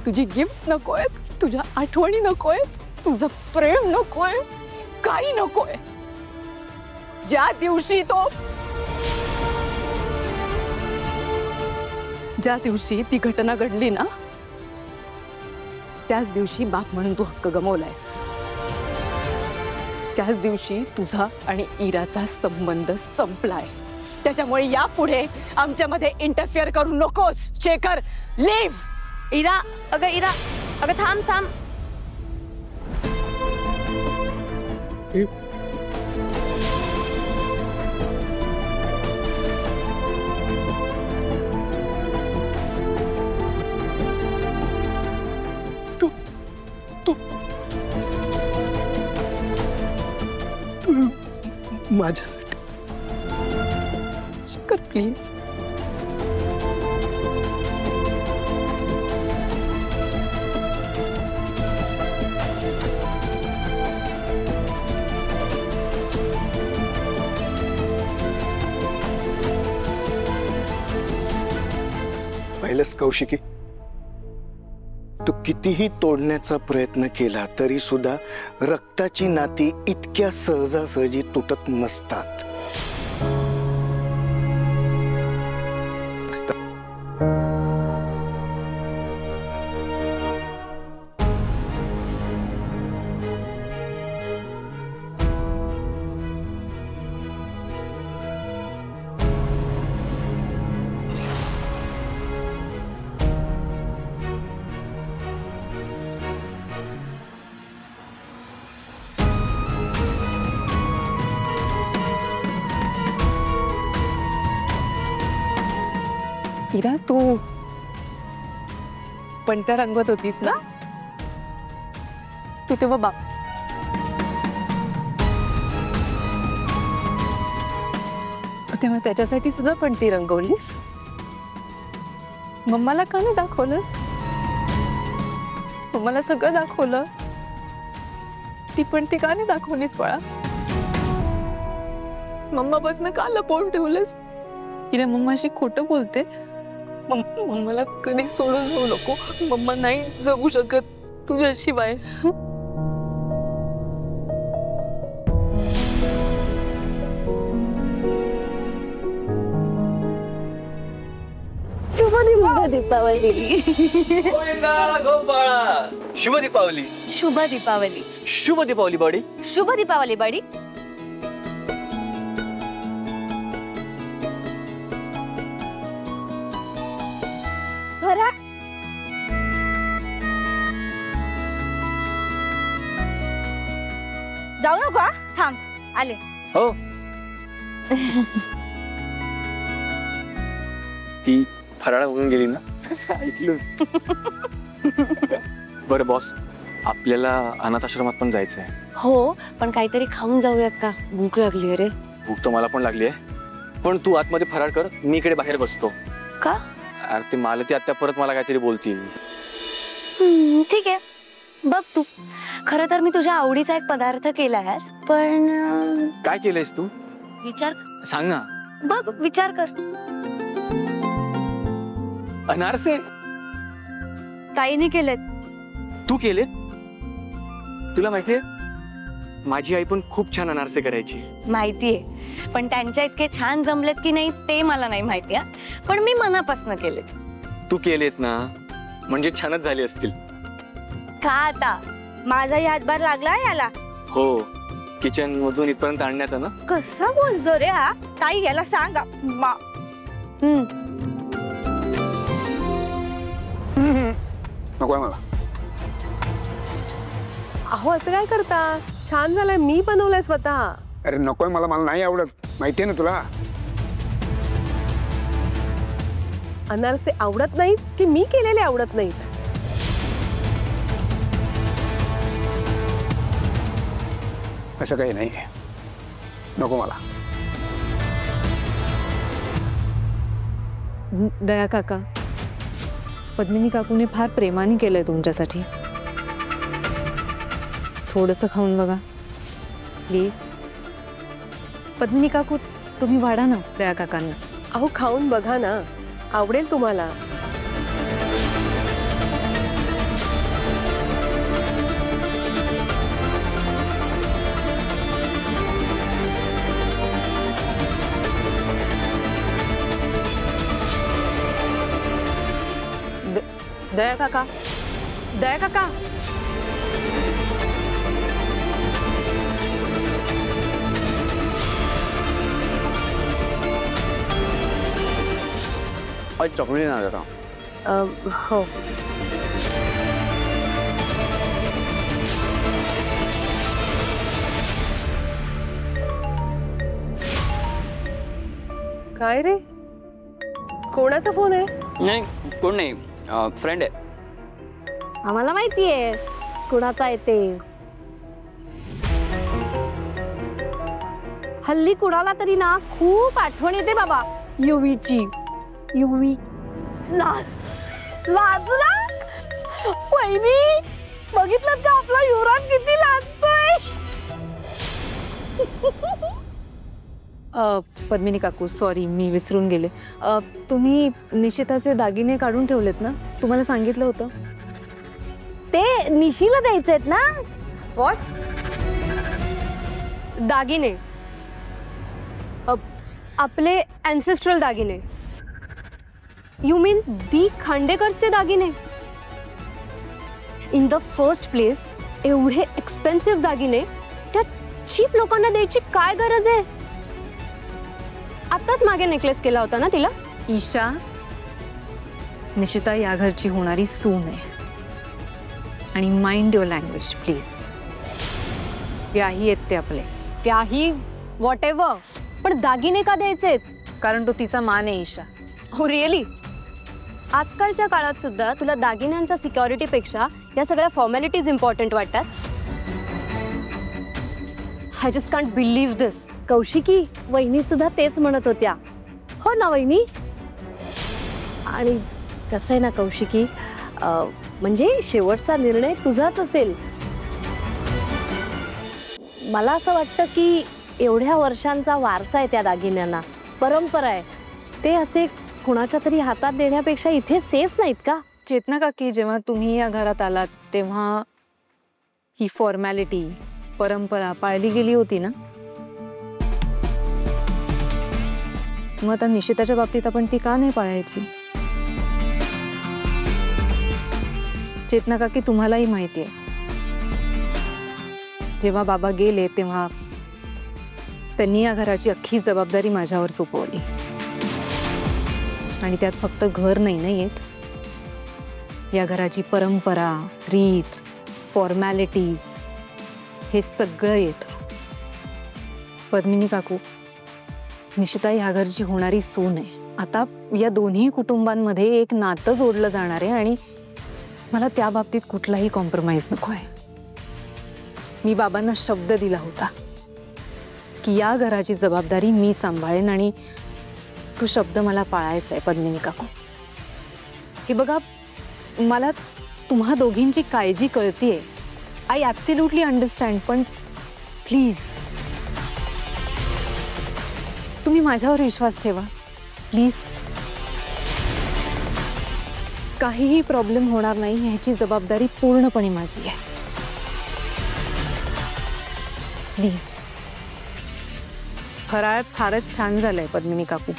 तुझी गिफ्ट नकोय, तुझ्या आठवणी नकोय, तुझं प्रेम नकोय, काही नकोय। ज्या दिवशी ती घटना घडली ना, त्याच दिवशी बाप म्हणून तू हक्क गमावलायस। त्याच दिवशी तुझा आणि इराचा संबंध संपलाय। त्याच्यामुळे यापुढे आमच्यामध्ये इंटरफिअर करू नकोस शेखर। लिव्ह। इरा, अगं थांब थांब। माझ्यासाठी शेखर प्लीज। पाहिलंस कौशिकी, तू कितीही तोडण्याचा प्रयत्न केला तरी सुद्धा रक्ताची नाती इतक्या सहजासहजी तुटत नसतात। इरा, तू पणत्या रंगवत होतीस ना, तू तेव्हा त्याच्यासाठी सुद्धा पणती रंगवलीस? मम्माला का नाही दाखवलंस? मम्माला सगळं दाखवलं, ती पणती का नाही दाखवलीस बाळा? मम्मापासून का लपवून ठेवलंस? इरा, मम्माशी खोटं बोलते। मम्माला कधी सोडून जाऊ नको। मम्मा नाही जगू शकत तुझ्याशिवाय। शुभ दीपावली। शुभ दीपावली। शुभ दीपावली। शुभ दीपावली बॉडी। शुभ दीपावली बॉडी। जाऊ नको, थांब आले। हो ती फराळ होऊन गेली ना, ऐकलं। बरं बॉस, आपल्याला अनाथ आश्रमात पण जायचंय। हो, पण काहीतरी खाऊन जाऊयात का? भूक लागली आहे रे। भूक तर मला पण लागली आहे, पण तू आतमध्ये फराळ कर, मी इकडे बाहेर बसतो। का? अरे ते मालती आत्या परत मला काहीतरी बोलतील। ठीक आहे, बघ तू। खरं तर मी तुझ्या आवडीचा एक पदार्थ केलाय, पण काय केलंयस तू? विचार सांग ना। बघ, विचार कर। अनारसे? ताईने केलेत। तू केलेत? तुला माहितीये, माझी आई पण खूप छान अनारसे करायची। माहितीये, पण त्यांच्या इतके छान जमलेत की नाही ते मला नाही माहिती। पण मी मनापासून केलेत। तू केलेत ना, म्हणजे छानच झाले असतील। का आता माझाही हातभार लागला याला? हो, किचन मधून इथपर्यंत आणण्याचा ना। कसा बोलतो रे हा? ताई याला सांगा। नको मला। अहो, असं काय करता? छान झालंय, मी बनवलंय स्वतः। अरे नकोय मला, मला नाही आवडत, माहितीये ना तुला। अनारसे आवडत नाहीत की मी केलेले आवडत नाहीत? असं काही नाही, नको मला। दया काका, पद्मिनी काकूने फार प्रेमाने केलंय तुमच्यासाठी। थोडंसं खाऊन बघा प्लीज। पद्मिनी काकू, तुम्ही वाढा ना दया काकांना। अहो, खाऊन बघा ना, आवडेल तुम्हाला। दया काका, दया काका. आज चॉकलेट नाही का? हो. काय रे, कोणाचा फोन आहे? नाही, कोण नाही, फ्रेंड आहे. आम्हाला माहितीये कुणाचा आहे ते. हल्ली कुणाला तरी ना खूप आठवण येते बाबा युवीची. युवी लाजला. वहिनी बघितलं का आपला युवराज किती लाजतोय. पद्मिनी काकू, सॉरी, मी विसरून गेले. तुम्ही निशिताचे दागिने काढून ठेवलेत ना? तुम्हाला सांगितलं होतं. ते निशीला द्यायचे आहेत ना. व्हॉट? दागिने? आपले अँसेस्ट्रल दागिने. यू मीन दी खांडेकरचे दागिने? इन द फर्स्ट प्लेस एवढे एक्सपेन्सिव्ह दागिने त्या चीप लोकांना द्यायची काय गरज आहे? आताच मागे नेकलेस केला होता ना तिला. ईशा, निशिता या घरची होणारी सून आहे. आणि माइंड युअर लँग्वेज प्लीज. व्याही आहेत ते आपले. व्याही व्हॉट एव्हर, पण दागिने का द्यायचे? कारण तो तिचा मान आहे ईशा. हो रिअली? आजकालच्या काळात सुद्धा तुला दागिन्यांच्या सिक्युरिटीपेक्षा या सगळ्या फॉर्मॅलिटीज इम्पॉर्टंट वाटतात? आय जस्ट कांट बिलीव्ह दिस. कौशिकी, वहिनी सुद्धा तेच म्हणत होत्या. हो ना वहिनी? आणि कसं आहे ना कौशिकी, म्हणजे शेवटचा निर्णय तुझाच असेल. मला असं वाटतं की एवढ्या वर्षांचा वारसा आहे त्या दागिन्यांना, परंपरा आहे, ते असे कुणाच्या तरी हातात देण्यापेक्षा इथे सेफ नाहीत का? चेतना काकी, जेव्हा तुम्ही या घरात आलात तेव्हा ही फॉर्मॅलिटी, परंपरा पाळली गेली होती ना? मग आता निशिताच्या बाबतीत आपण ती का नाही पाळायची? चेतना काकी, तुम्हालाही माहिती आहे, जेव्हा बाबा गेले तेव्हा त्यांनी या घराची अख्खी जबाबदारी माझ्यावर सोपवली. आणि त्यात फक्त घर नाही येत, या घराची परंपरा, रीत, फॉर्मॅलिटीज हे सगळं येतं. पद्मिनी काकू, निशिता ह्या घरची होणारी सून आहे. आता या दोन्ही कुटुंबांमध्ये एक नातं जोडलं जाणार आहे आणि मला त्या बाबतीत कुठलाही कॉम्प्रोमाइज नको आहे. मी बाबांना शब्द दिला होता की या घराची जबाबदारी मी सांभाळेन आणि तो शब्द मला पाळायचा आहे. पद्मिनी काकू, हे बघा, मला तुम्हा दोघींची काळजी कळतीये. आय ॲब्सोल्युटली अंडरस्टँड, पण प्लीज तुम्ही माझ्यावर विश्वास ठेवा प्लीज. काहीही प्रॉब्लेम होणार नाही ह्याची जबाबदारी पूर्णपणे माझी आहे. प्लीज. फराळ फारच छान झालंय पद्मिनी काकू.